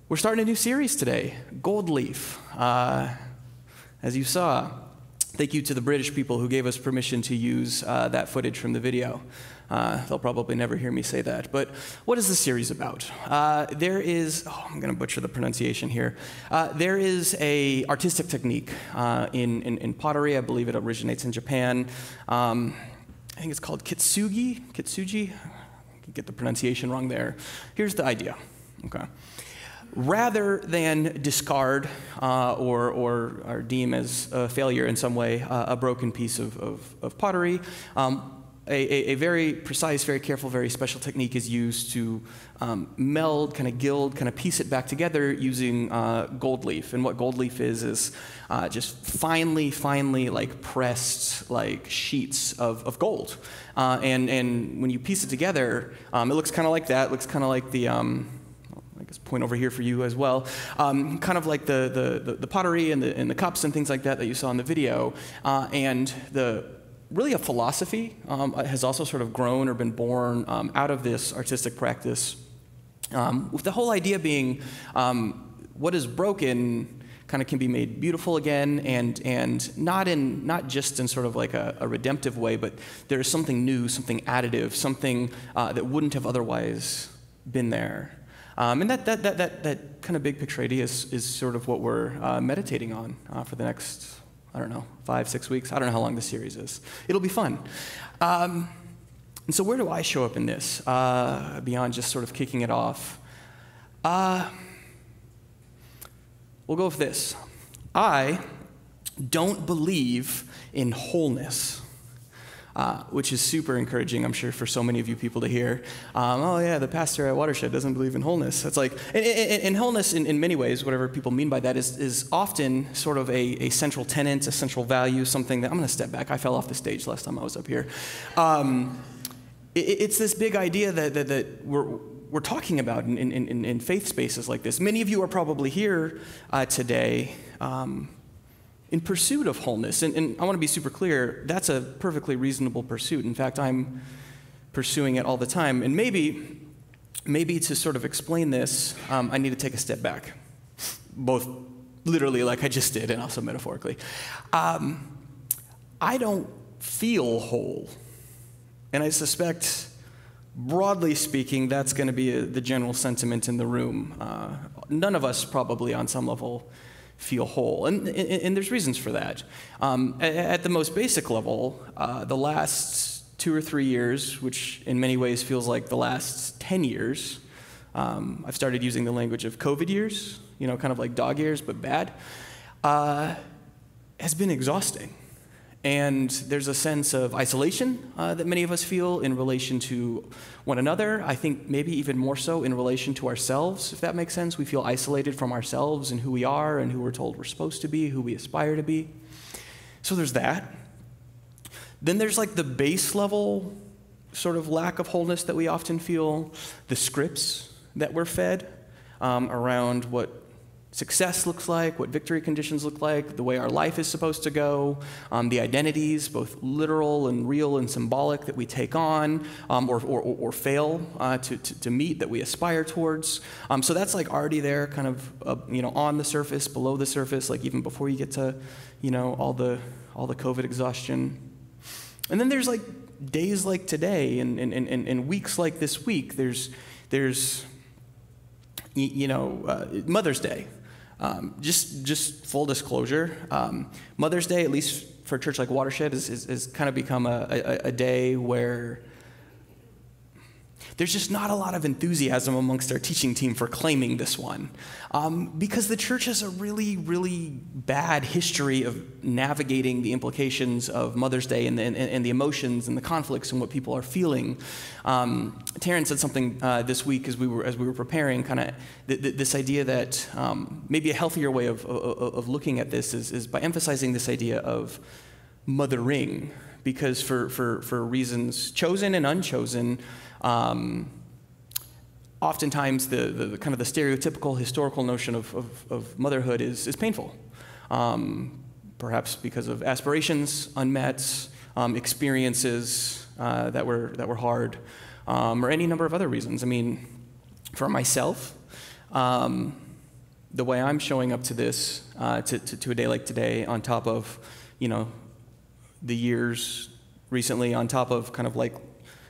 We're starting a new series today, Gold Leaf. As you saw, thank you to the British people who gave us permission to use that footage from the video. They'll probably never hear me say that. But what is the series about? There is, I'm going to butcher the pronunciation here. There is a artistic technique in pottery. I believe it originates in Japan. I think it's called kitsugi. Kitsugi? I could get the pronunciation wrong there. Here's the idea. Okay. Rather than discard or deem as a failure in some way a broken piece of pottery, a very precise, very careful, very special technique is used to meld, kind of gild, kind of piece it back together using gold leaf. And what gold leaf is just finely like pressed like sheets of gold. And when you piece it together, it looks kind of like that. It looks kind of like the I guess point over here for you as well, kind of like the pottery and the cups and things like that you saw in the video, and really a philosophy has also sort of grown or been born out of this artistic practice, with the whole idea being what is broken kind of can be made beautiful again, and not just in sort of like a redemptive way, but there is something new, something additive, something that wouldn't have otherwise been there. And that kind of big picture idea is sort of what we're meditating on for the next, I don't know, 5-6 weeks. I don't know how long this series is. It'll be fun. And so where do I show up in this, beyond just sort of kicking it off? We'll go with this. I don't believe in wholeness. Which is super encouraging, I'm sure, for so many of you people to hear. Oh yeah, the pastor at Watershed doesn't believe in wholeness. It's like, and wholeness in many ways, whatever people mean by that, is often sort of a central tenet, a central value, something that, I'm gonna step back, I fell off the stage last time I was up here. It's this big idea that we're talking about in faith spaces like this. Many of you are probably here today in pursuit of wholeness, and I want to be super clear, that's a perfectly reasonable pursuit. In fact, I'm pursuing it all the time, and maybe to sort of explain this, I need to take a step back, both literally like I just did and also metaphorically. I don't feel whole, and I suspect, broadly speaking, that's going to be the general sentiment in the room. None of us probably on some level feel whole, and there's reasons for that. At the most basic level, the last 2 or 3 years, which in many ways feels like the last 10 years, I've started using the language of COVID years, kind of like dog years, but bad, has been exhausting. And there's a sense of isolation that many of us feel in relation to one another. I think maybe even more so in relation to ourselves, if that makes sense. We feel isolated from ourselves and who we are and who we're told we're supposed to be, who we aspire to be. So there's that. Then there's like the base level sort of lack of wholeness that we often feel, the scripts that we're fed around what success looks like, what victory conditions look like, the way our life is supposed to go, the identities, both literal and real and symbolic, that we take on or fail to meet, that we aspire towards. So that's like already there, kind of on the surface, below the surface, like even before you get to all the COVID exhaustion. And then there's like days like today and weeks like this week. There's Mother's Day. Just full disclosure, Mother's Day, at least for a church like Watershed, is kind of become a day where there's just not a lot of enthusiasm amongst our teaching team for claiming this one, because the church has a really, really bad history of navigating the implications of Mother's Day and the emotions and the conflicts and what people are feeling. Taryn said something this week as we were preparing, kind of this idea that maybe a healthier way of looking at this is by emphasizing this idea of mothering, because for reasons chosen and unchosen, oftentimes the kind of the stereotypical historical notion of motherhood is painful, perhaps because of aspirations unmet, experiences that were hard, or any number of other reasons. I mean, for myself, the way I'm showing up to this, to a day like today, on top of, the years recently, on top of kind of like,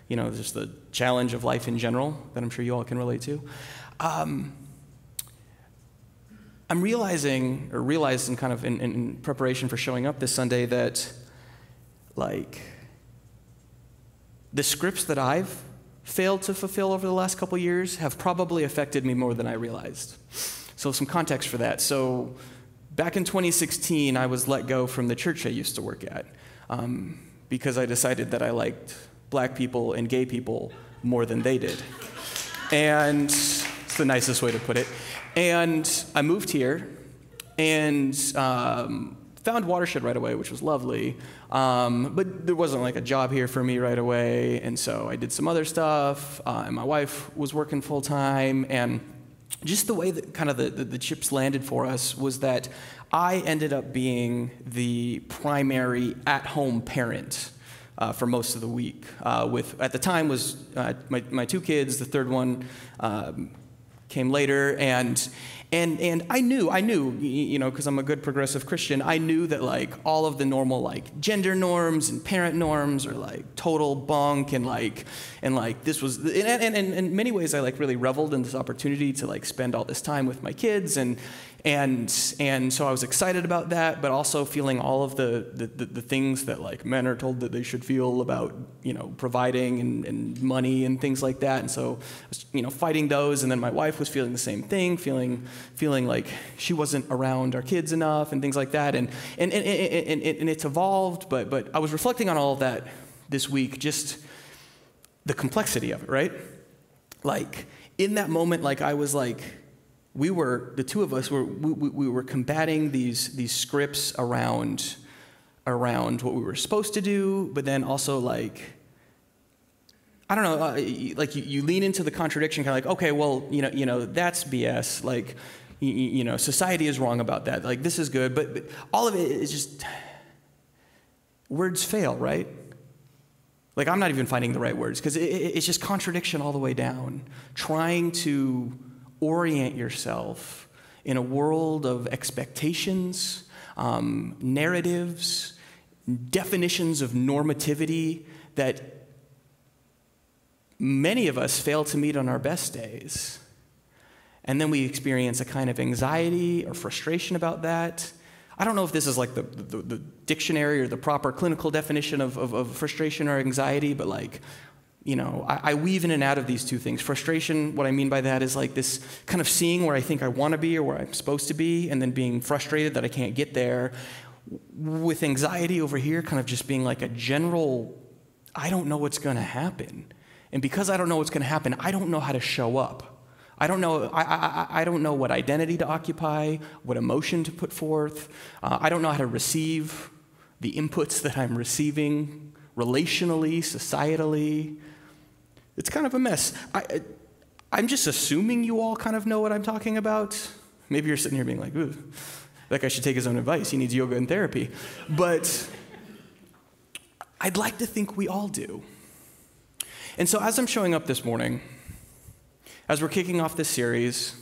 just the challenge of life in general that I'm sure you all can relate to. I'm realized in kind of in preparation for showing up this Sunday that, like, the scripts that I've failed to fulfill over the last couple years have probably affected me more than I realized. So some context for that. So back in 2016, I was let go from the church I used to work at because I decided that I liked black people and gay people more than they did. And it's the nicest way to put it. And I moved here and found Watershed right away, which was lovely. But there wasn't like a job here for me right away. And so I did some other stuff. And my wife was working full time. And just the way that kind of the chips landed for us was that I ended up being the primary at-home parent for most of the week. At the time was my two kids. The third one came later, and I knew, because I'm a good progressive Christian, I knew that like all of the normal like gender norms and parent norms are like total bunk, and this was, and in many ways I like really reveled in this opportunity to like spend all this time with my kids, and so I was excited about that, but also feeling all of the things that like men are told that they should feel about, providing and money and things like that. And so, fighting those. And then my wife was feeling the same thing, feeling like she wasn't around our kids enough and things like that. And it's evolved, but I was reflecting on all of that this week, just the complexity of it, right? Like in that moment, like I was like, the two of us we were combating these scripts around what we were supposed to do, but then also like, I don't know, like you lean into the contradiction, kind of like, okay, well, that's BS. Like, society is wrong about that. Like, this is good, but all of it is just words fail, right? Like, I'm not even finding the right words because it's just contradiction all the way down. Trying to orient yourself in a world of expectations, narratives, definitions of normativity that many of us fail to meet on our best days. And then we experience a kind of anxiety or frustration about that. I don't know if this is like the dictionary or the proper clinical definition of frustration or anxiety, but like, I weave in and out of these two things. Frustration, what I mean by that is like this kind of seeing where I think I want to be or where I'm supposed to be, and then being frustrated that I can't get there. With anxiety over here, kind of just being like a general, I don't know what's going to happen. And because I don't know what's going to happen, I don't know how to show up. I don't know what identity to occupy, what emotion to put forth. I don't know how to receive the inputs that I'm receiving relationally, societally. It's kind of a mess. I'm just assuming you all kind of know what I'm talking about. Maybe you're sitting here being like, ooh, that guy should take his own advice. He needs yoga and therapy. But I'd like to think we all do. And so as I'm showing up this morning, as we're kicking off this series,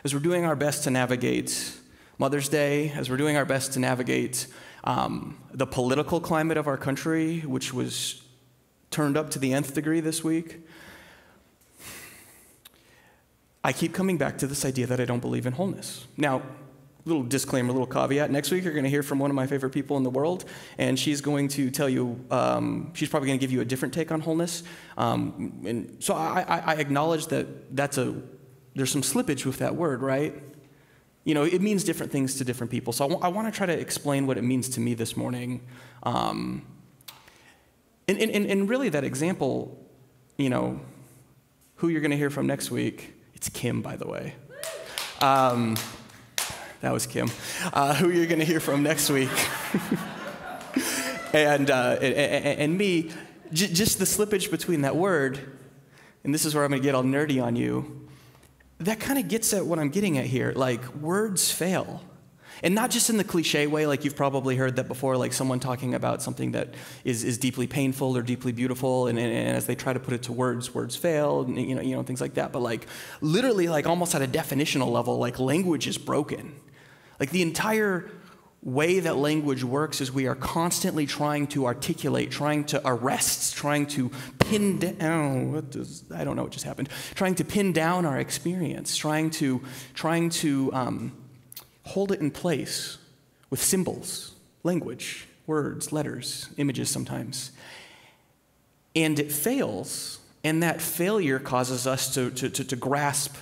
as we're doing our best to navigate Mother's Day, as we're doing our best to navigate the political climate of our country, which was turned up to the nth degree this week, I keep coming back to this idea that I don't believe in wholeness. Now, little disclaimer, little caveat. Next week, you're going to hear from one of my favorite people in the world, and she's going to tell you, she's probably going to give you a different take on wholeness. And so I acknowledge that there's some slippage with that word, right? It means different things to different people. So I want to try to explain what it means to me this morning. And really that example, who you're going to hear from next week, it's Kim, by the way. That was Kim. Who you're going to hear from next week. and me, just the slippage between that word, and this is where I'm going to get all nerdy on you, that kind of gets at what I'm getting at here. Like, words fail. And not just in the cliche way, like you've probably heard that before, like someone talking about something that is deeply painful or deeply beautiful, and as they try to put it to words, words fail, and things like that. But like literally, like almost at a definitional level, like language is broken. Like the entire way that language works is we are constantly trying to articulate, trying to arrest, trying to pin down, I don't know what just happened, trying to pin down our experience, trying to hold it in place with symbols, language, words, letters, images sometimes. And it fails, and that failure causes us to grasp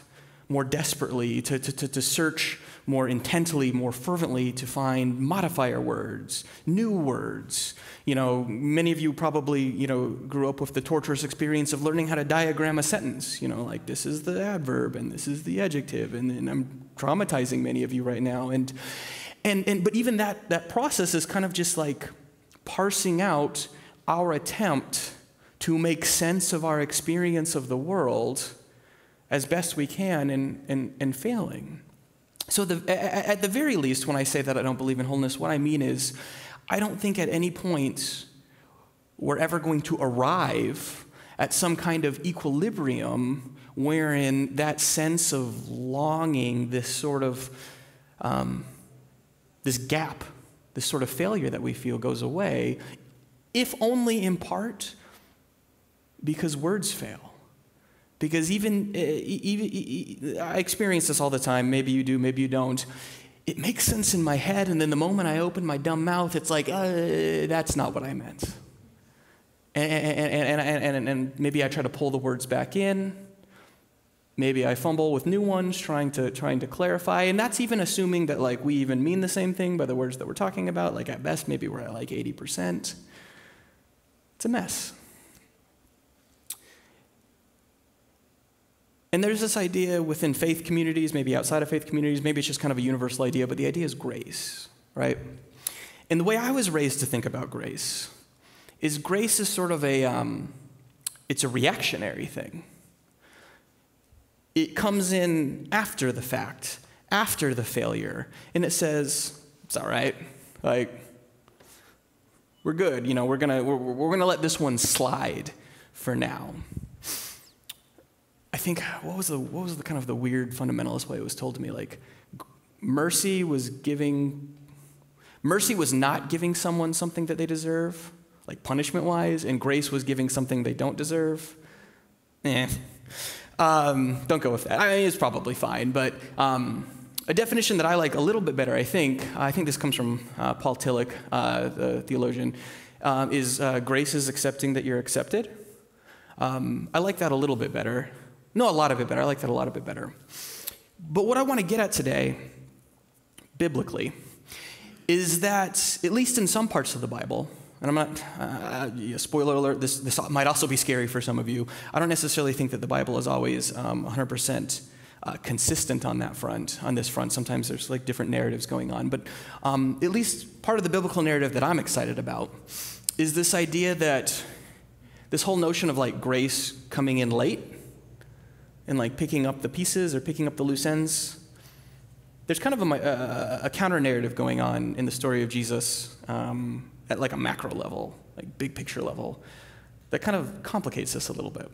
more desperately, to search more intently, more fervently, to find modifier words, new words. Many of you probably, grew up with the torturous experience of learning how to diagram a sentence. Like this is the adverb and this is the adjective, and I'm traumatizing many of you right now. But even that process is kind of just like parsing out our attempt to make sense of our experience of the world as best we can and failing. So at the very least, when I say that I don't believe in wholeness, what I mean is I don't think at any point we're ever going to arrive at some kind of equilibrium wherein that sense of longing, this sort of, this gap, this sort of failure that we feel goes away, if only in part because words fail. Because even I experience this all the time. Maybe you do, maybe you don't. It makes sense in my head, and then the moment I open my dumb mouth, it's like, that's not what I meant. And maybe I try to pull the words back in. Maybe I fumble with new ones, trying to clarify. And that's even assuming that like we even mean the same thing by the words that we're talking about. Like at best, maybe we're at like 80%. It's a mess. And there's this idea within faith communities, maybe outside of faith communities, maybe it's just kind of a universal idea, but the idea is grace, right? And the way I was raised to think about grace is sort of it's a reactionary thing. It comes in after the fact, after the failure, and it says, it's all right, like, we're good, we're gonna let this one slide for now. I think, what was the kind of the weird fundamentalist way it was told to me? Like, mercy was not giving someone something that they deserve, like punishment-wise, and grace was giving something they don't deserve. Don't go with that. I mean, it's probably fine, but a definition that I like a little bit better, I think this comes from Paul Tillich, the theologian, is grace is accepting that you're accepted. I like that a little bit better. No, a lot of it better. I like that a lot of it better. But what I want to get at today, biblically, is that, at least in some parts of the Bible, and I'm not, spoiler alert, this might also be scary for some of you. I don't necessarily think that the Bible is always 100% consistent on that front, on this front. Sometimes there's like different narratives going on. But at least part of the biblical narrative that I'm excited about is this idea that this whole notion of like grace coming in late and like picking up the pieces or picking up the loose ends. There's kind of a counter-narrative going on in the story of Jesus at like a macro level, like big picture level, that kind of complicates this a little bit.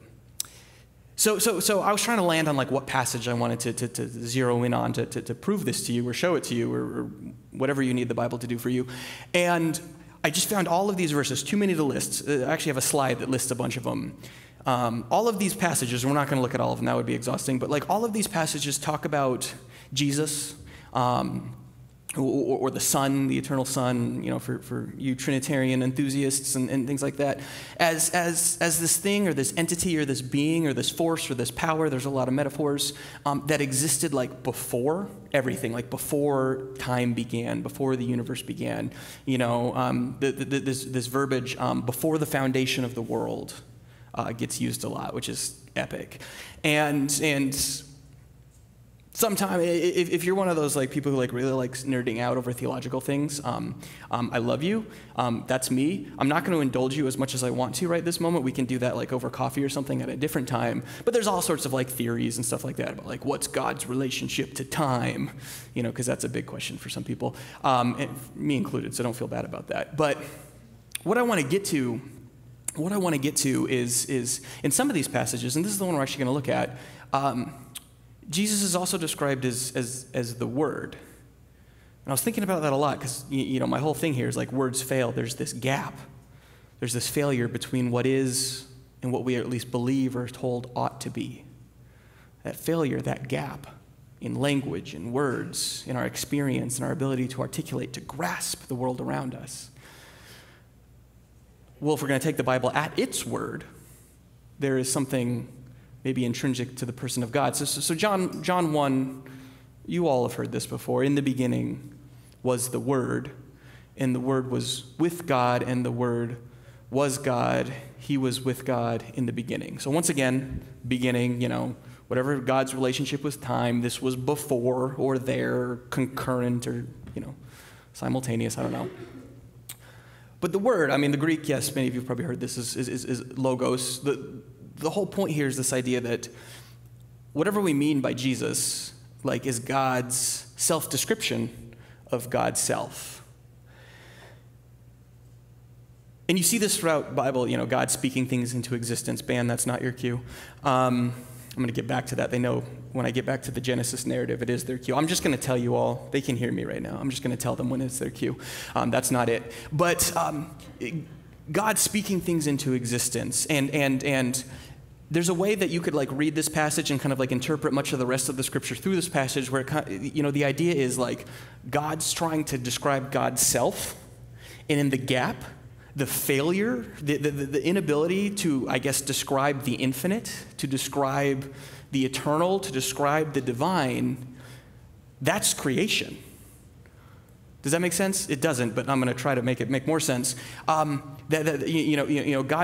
So I was trying to land on like what passage I wanted to zero in on to prove this to you or show it to you or whatever you need the Bible to do for you. And I just found all of these verses, too many to list. I actually have a slide that lists a bunch of them. All of these passages, we're not going to look at all of them, that would be exhausting, but like all of these passages talk about Jesus, or the Son, the eternal Son, for you Trinitarian enthusiasts and things like that, as this thing or this entity or this being or this force or this power, there's a lot of metaphors, that existed like before everything, like before time began, before the universe began. This verbiage, before the foundation of the world, gets used a lot, which is epic. And Sometime, if you're one of those like people who like really likes nerding out over theological things, I love you. That's me. I'm not going to indulge you as much as I want to right this moment. We can do that like over coffee or something at a different time. But there's all sorts of like theories and stuff like that about like what's God's relationship to time, because that's a big question for some people, and me included. So don't feel bad about that. But what I want to get to is in some of these passages, and this is the one we're actually going to look at. Jesus is also described as the Word. And I was thinking about that a lot because, my whole thing here is like words fail. There's this gap. There's this failure between what is and what we at least believe or are told ought to be. That failure, that gap in language, in words, in our experience, in our ability to articulate, to grasp the world around us. Well, if we're going to take the Bible at its word, there is something maybe intrinsic to the person of God. So John 1, you all have heard this before. In the beginning was the Word, and the Word was with God, and the Word was God. He was with God in the beginning. So once again, beginning, whatever God's relationship with time, this was before or there, concurrent or, simultaneous, I don't know. But the word, the Greek, yes, many of you have probably heard this, is logos. The whole point here is this idea that whatever we mean by Jesus, is God's self-description of God's self. And you see this throughout the Bible, God speaking things into existence. Band, that's not your cue. I'm going to get back to that. They know when I get back to the Genesis narrative, it is their cue. I'm just going to tell you all. They can hear me right now. I'm just going to tell them when it's their cue. That's not it. But God speaking things into existence. And there's a way that you could read this passage and kind of interpret much of the rest of the scripture through this passage where, the idea is God's trying to describe God's self. And in the gap, the failure, the inability to, describe the infinite, to describe the eternal, to describe the divine, that's creation. Does that make sense? It doesn't, but I'm going to try to make more sense. God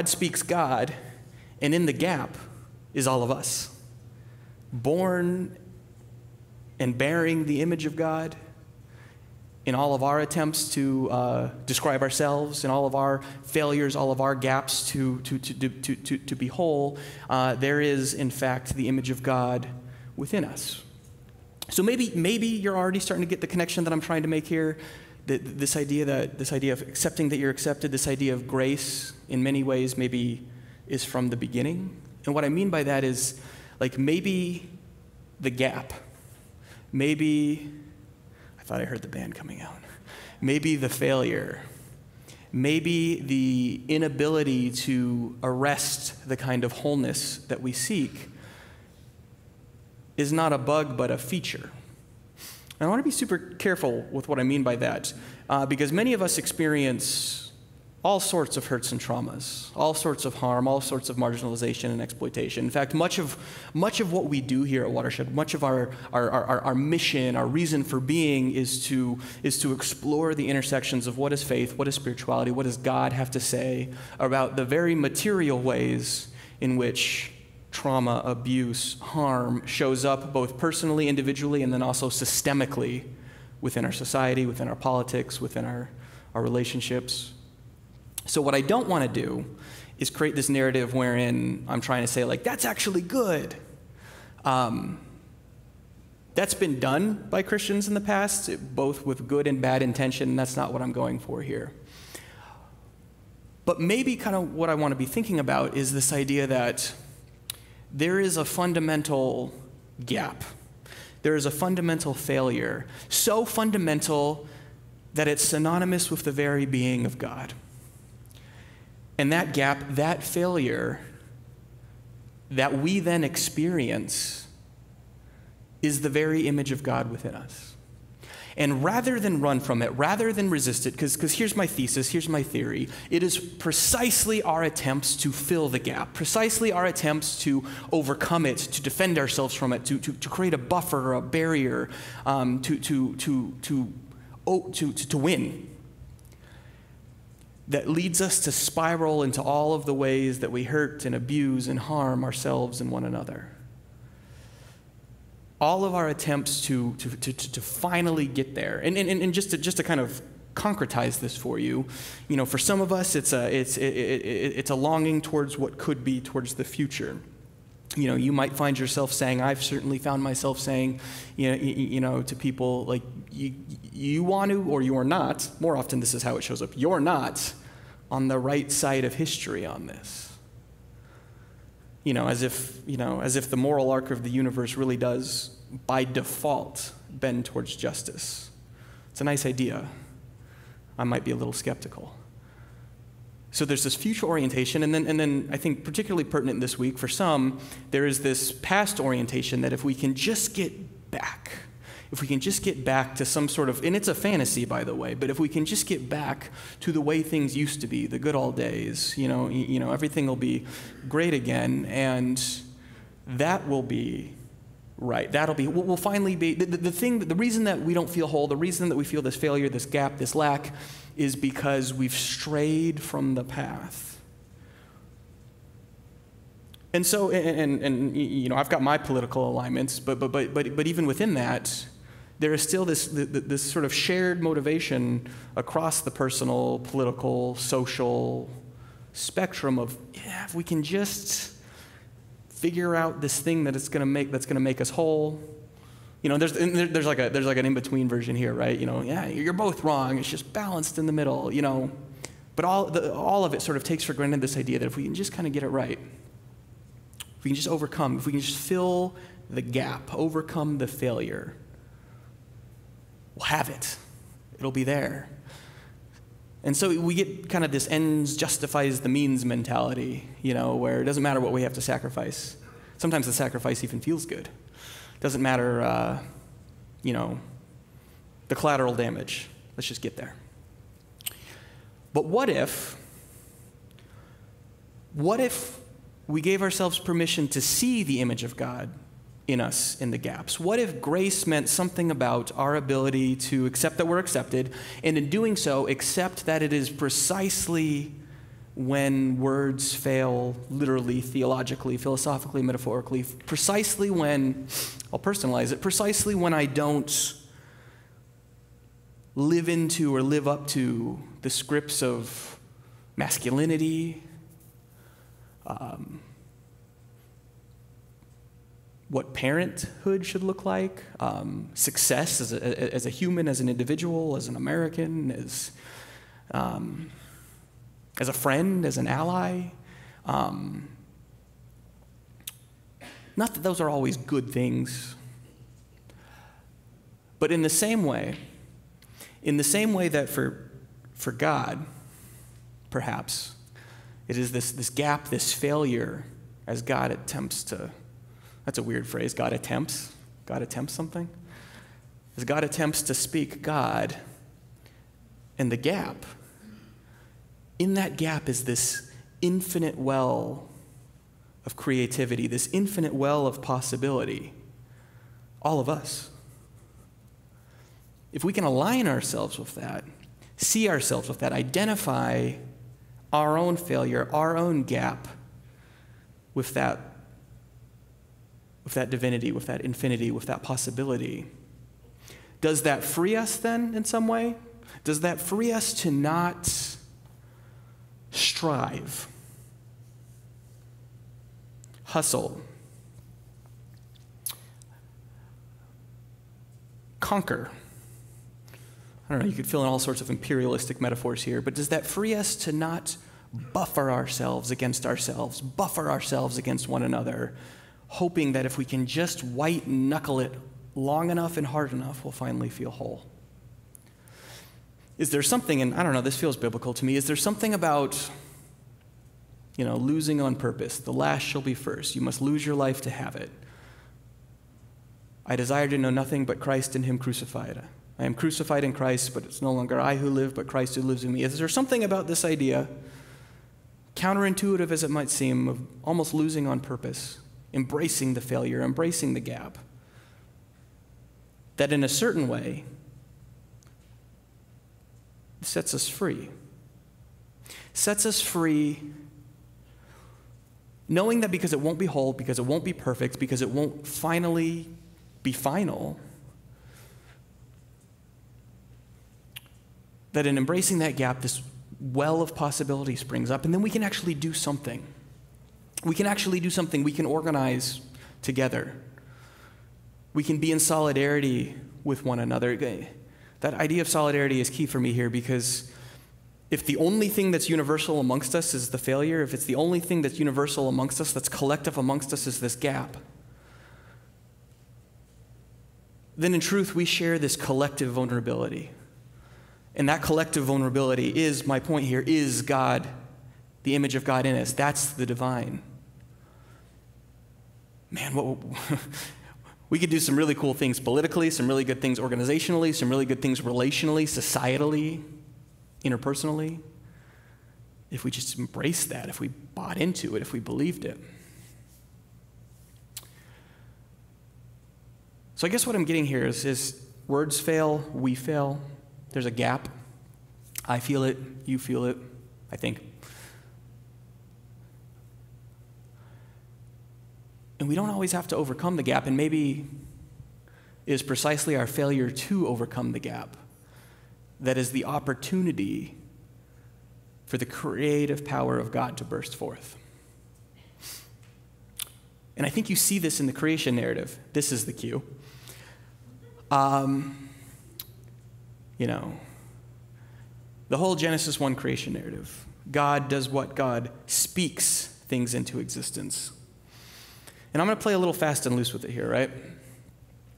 speaks God, and in the gap is all of us, born and bearing the image of God. In all of our attempts to describe ourselves, in all of our failures, all of our gaps to be whole, there is, in fact, the image of God within us. So maybe you're already starting to get the connection that I'm trying to make here. This idea of accepting that you're accepted, this idea of grace, in many ways, maybe is from the beginning. And what I mean by that is, maybe the gap, maybe. I thought I heard the band coming out. Maybe the failure, maybe the inability to arrest the kind of wholeness that we seek is not a bug, but a feature. And I want to be super careful with what I mean by that, because many of us experience all sorts of hurts and traumas, all sorts of harm, all sorts of marginalization and exploitation. In fact, much of what we do here at Watershed, much of our mission, our reason for being is to explore the intersections of what is faith, what is spirituality, what does God have to say about the very material ways in which trauma, abuse, harm shows up both personally, individually, and then also systemically within our society, within our politics, within our relationships. So what I don't want to do is create this narrative wherein I'm trying to say, that's actually good. That's been done by Christians in the past, both with good and bad intention, and that's not what I'm going for here. But maybe kind of what I want to be thinking about is this idea that there is a fundamental gap. There is a fundamental failure, so fundamental that it's synonymous with the very being of God. And that gap, that failure that we then experience is the very image of God within us. And rather than run from it, rather than resist it, because here's my thesis, here's my theory, it is precisely our attempts to fill the gap, precisely our attempts to overcome it, to defend ourselves from it, to create a buffer, a barrier, to win, that leads us to spiral into all of the ways that we hurt and abuse and harm ourselves and one another. all of our attempts to finally get there, and just to kind of concretize this for you, for some of us, it's a longing towards what could be, towards the future. You might find yourself saying, I've certainly found myself saying, to people like, you want to or you're not. More often, this is how it shows up. You're not on the right side of history on this. As if the moral arc of the universe really does, by default, bend towards justice. It's a nice idea. I might be a little skeptical. So there's this future orientation, and then I think particularly pertinent this week for some, there is this past orientation that if we can just get back to some sort of, and it's a fantasy, by the way, but if we can just get back to the way things used to be, the good old days, everything will be great again, and that will be right. We'll finally be, the reason that we don't feel whole, the reason that we feel this failure, this gap, this lack, is because we've strayed from the path. And so, I've got my political alignments, but even within that, there is still this sort of shared motivation across the personal, political, social spectrum of, if we can just figure out this thing that's going to make us whole. There's like an in-between version here, right? You're both wrong. It's just balanced in the middle, But all of it sort of takes for granted this idea that if we can just kind of get it right, if we can just overcome, if we can just fill the gap, overcome the failure, we'll have it. It'll be there. And so we get kind of this ends justifies the means mentality, where it doesn't matter what we have to sacrifice. Sometimes the sacrifice even feels good. Doesn't matter, the collateral damage. Let's just get there. But what if we gave ourselves permission to see the image of God in us in the gaps? What if grace meant something about our ability to accept that we're accepted, and in doing so, accept that it is precisely when words fail, literally, theologically, philosophically, metaphorically, precisely when, I'll personalize it, precisely when I don't live into or live up to the scripts of masculinity, what parenthood should look like, success as a human, as an individual, as an American, as a friend, as an ally. Not that those are always good things, but in the same way that for God, perhaps, it is this gap, this failure, as God attempts to, that's a weird phrase, God attempts something. As God attempts to speak God, and the gap, in that gap is this infinite well of creativity, this infinite well of possibility. All of us. If we can align ourselves with that, see ourselves with that, identify our own failure, our own gap with that divinity, with that infinity, with that possibility, does that free us then in some way? Does that free us to not strive, hustle, conquer? I don't know, you could fill in all sorts of imperialistic metaphors here, but does that free us to not buffer ourselves against one another, hoping that if we can just white knuckle it long enough and hard enough, we'll finally feel whole? Is there something, and I don't know, this feels biblical to me, is there something about, losing on purpose? The last shall be first. You must lose your life to have it. I desire to know nothing but Christ and Him crucified. I am crucified in Christ, but it's no longer I who live, but Christ who lives in me. Is there something about this idea, counterintuitive as it might seem, of almost losing on purpose, embracing the failure, embracing the gap, that in a certain way sets us free? Sets us free knowing that because it won't be whole, because it won't be perfect, because it won't finally be final, that in embracing that gap, this well of possibility springs up, and then we can actually do something. We can actually do something. We can organize together. We can be in solidarity with one another. That idea of solidarity is key for me here, because if the only thing that's universal amongst us is the failure, if it's the only thing that's universal amongst us, that's collective amongst us, is this gap, then in truth we share this collective vulnerability. And that collective vulnerability is, my point here, is God, the image of God in us. That's the divine. Man, we could do some really cool things politically, some really good things organizationally, some really good things relationally, societally, interpersonally, if we just embraced that, if we bought into it, if we believed it. So I guess what I'm getting here is words fail, we fail. There's a gap. I feel it, you feel it, I think. And we don't always have to overcome the gap, and maybe it is precisely our failure to overcome the gap that is the opportunity for the creative power of God to burst forth. And I think you see this in the creation narrative. This is the cue. The whole Genesis 1 creation narrative. God does what? God speaks things into existence. And I'm going to play a little fast and loose with it here, right?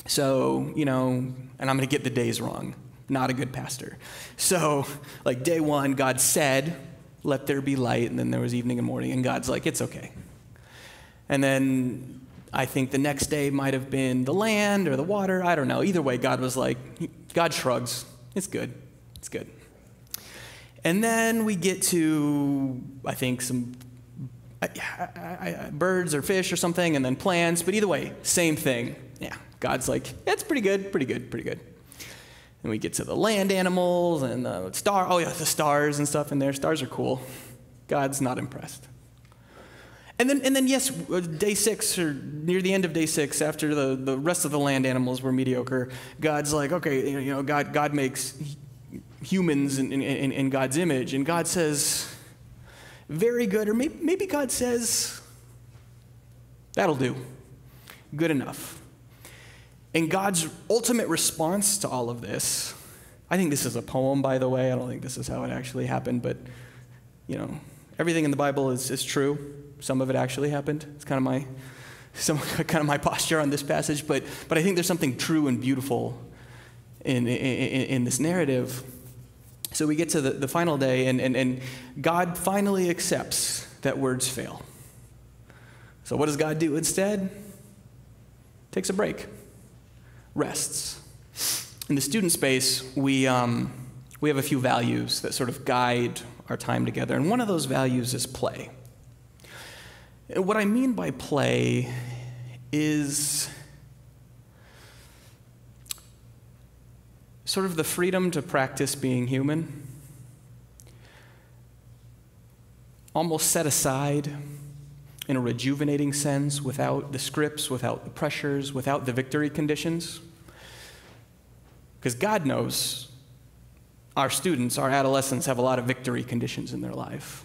So, and I'm going to get the days wrong. Not a good pastor. So, like day 1, God said, let there be light, and then there was evening and morning, and God's like, it's okay. And then I think the next day might have been the land or the water, I don't know. Either way, God was like, God shrugs, it's good, it's good. And then we get to, I think, some birds or fish or something, and then plants, but either way, same thing. Yeah, God's like, it's pretty good, pretty good, pretty good. And we get to the land animals and the stars and stuff in there. Stars are cool. God's not impressed. And then yes, day 6 or near the end of day 6, after the rest of the land animals were mediocre, God's like, okay, God makes humans in God's image, and God says, very good, or maybe God says, that'll do, good enough. And God's ultimate response to all of this, I think this is a poem, by the way. I don't think this is how it actually happened, but, everything in the Bible is true. Some of it actually happened. It's kind of my posture on this passage, but I think there's something true and beautiful in this narrative. So we get to the final day, and God finally accepts that words fail. So what does God do instead? Takes a break. Rests. In the student space, we have a few values that sort of guide our time together, and one of those values is play. And what I mean by play is sort of the freedom to practice being human, almost set aside in a rejuvenating sense, without the scripts, without the pressures, without the victory conditions. Because God knows our students, our adolescents, have a lot of victory conditions in their life.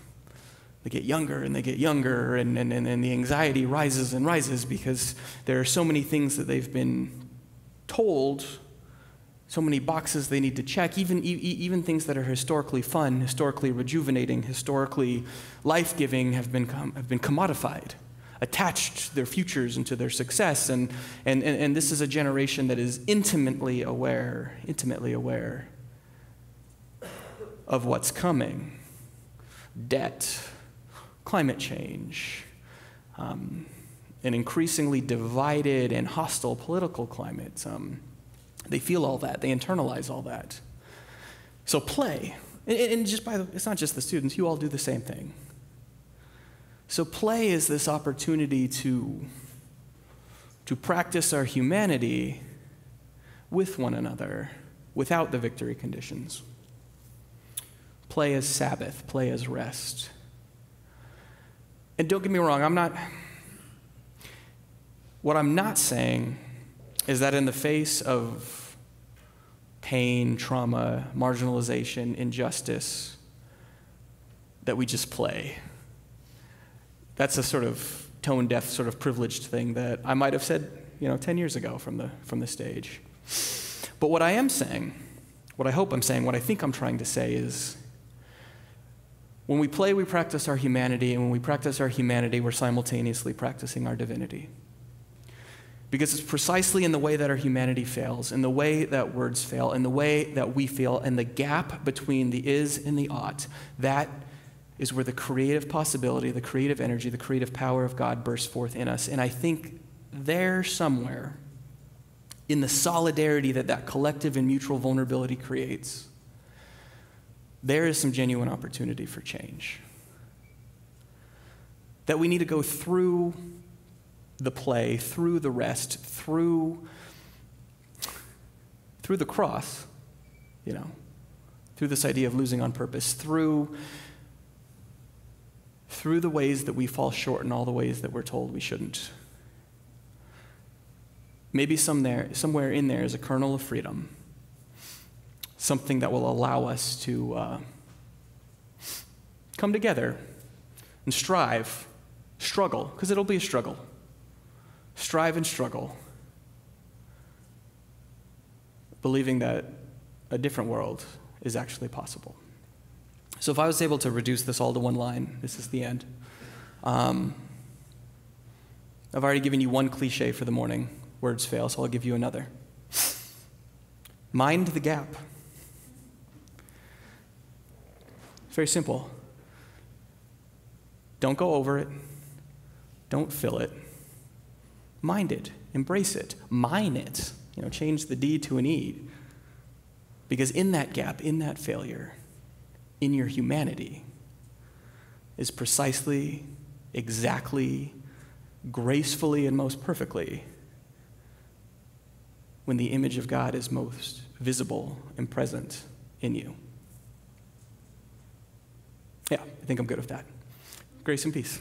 They get younger and they get younger, and the anxiety rises and rises because there are so many things that they've been told, so many boxes they need to check, even things that are historically fun, historically rejuvenating, historically life-giving have been commodified, attached to their futures and to their success, and this is a generation that is intimately aware of what's coming. Debt, climate change, an increasingly divided and hostile political climate. They feel all that. They internalize all that. So play. And it's not just the students. You all do the same thing. So play is this opportunity to practice our humanity with one another without the victory conditions. Play as Sabbath. Play as rest. And don't get me wrong, what I'm not saying is that in the face of pain, trauma, marginalization, injustice, that we just play. That's a sort of tone-deaf, sort of privileged thing that I might have said, 10 years ago from the stage. But what I am saying, what I hope I'm saying, what I think I'm trying to say is, when we play, we practice our humanity, and when we practice our humanity, we're simultaneously practicing our divinity. Because it's precisely in the way that our humanity fails, in the way that words fail, in the way that we fail, and the gap between the is and the ought, that is where the creative possibility, the creative energy, the creative power of God bursts forth in us. And I think there somewhere, in the solidarity that collective and mutual vulnerability creates, there is some genuine opportunity for change. That we need to go through the play, through the rest, through the cross, through this idea of losing on purpose, through the ways that we fall short and all the ways that we're told we shouldn't. Maybe somewhere in there is a kernel of freedom, something that will allow us to come together and struggle, because it'll be a struggle. Strive and struggle, believing that a different world is actually possible. So if I was able to reduce this all to one line, this is the end. I've already given you one cliche for the morning. Words fail, so I'll give you another. Mind the gap. It's very simple. Don't go over it. Don't fill it. Mind it. Embrace it. Mine it. Change the D to an E. Because in that gap, in that failure, in your humanity, is precisely, exactly, gracefully, and most perfectly when the image of God is most visible and present in you. Yeah, I think I'm good with that. Grace and peace.